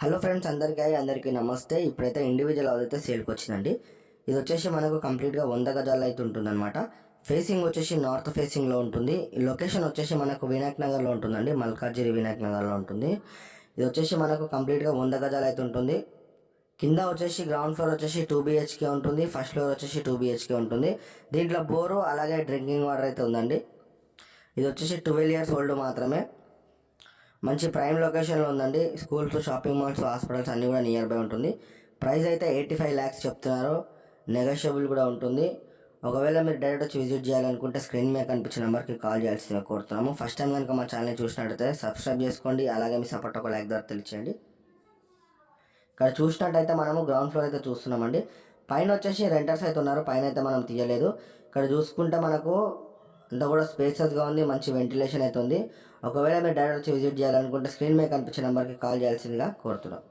Hello friends, అందరికీ నమస్తే. ఇప్పుడైతే ఇండివిజువల్ హౌస్ అయితే సేల్కి వచ్చిందండి. ఇది వచ్చేసి మనకు కంప్లీట్గా 100 గజాలు అయితే ఉంటుందన్నమాట. ఫేసింగ్ వచ్చేసి నార్త్ ఫేసింగ్లో ఉంటుంది. లొకేషన్ వచ్చేసి మనకు వినాయక్ నగర్లో ఉంటుందండి. మల్కాజ్గిరి వినాయక్ నగర్లో ఉంటుంది. ఇది వచ్చేసి మనకు కంప్లీట్గా 100 గజాలు అయితే ఉంటుంది. కింద వచ్చేసి గ్రౌండ్ ఫ్లోర్ వచ్చేసి 2 BHK ఉంటుంది. ఫస్ట్ ఫ్లోర్ వచ్చేసి 2 BHK ఉంటుంది. దీంట్లో బోరు అలాగే డ్రింకింగ్ వాటర్ అయితే ఉందండి. ఇది వచ్చేసి 12 years ఓల్డ్ మాత్రమే. మంచి ప్రైమ్ లొకేషన్లో ఉందండి. స్కూల్స్, షాపింగ్ మాల్స్, హాస్పిటల్స్ అన్నీ కూడా నియర్ బై ఉంటుంది. ప్రైస్ అయితే 85 lakhs చెప్తున్నారు. నెగోషియబుల్ కూడా ఉంటుంది. ఒకవేళ మీరు డైరెక్ట్ వచ్చి విజిట్ చేయాలనుకుంటే స్క్రీన్ మీద కనిపించిన నెంబర్కి కాల్ చేయాల్సిందిగా కోరుతున్నాము. ఫస్ట్ టైం కనుక మా ఛానల్ని చూసినట్టయితే సబ్స్క్రైబ్ చేసుకోండి. అలాగే మీ సపోర్ట్ ఒక లైక్ ద్వారా తెలియచేయండి. ఇక్కడ చూసినట్టయితే మనము గ్రౌండ్ ఫ్లోర్ అయితే చూస్తున్నామండి. పైన వచ్చేసి రెంటర్స్ అయితే ఉన్నారు. పైన అయితే మనం తీయలేదు. ఇక్కడ చూసుకుంటే మనకు అంతా కూడా స్పేసెస్గా ఉంది. మంచి వెంటిలేషన్ అయితే ఉంది. ఒకవేళ మీరు డైరెక్ట్ వచ్చి విజిట్ చేయాలనుకుంటే స్క్రీన్ మీద కనిపించే నెంబర్కి కాల్ చేయాల్సిందిగా కోరుతున్నాం.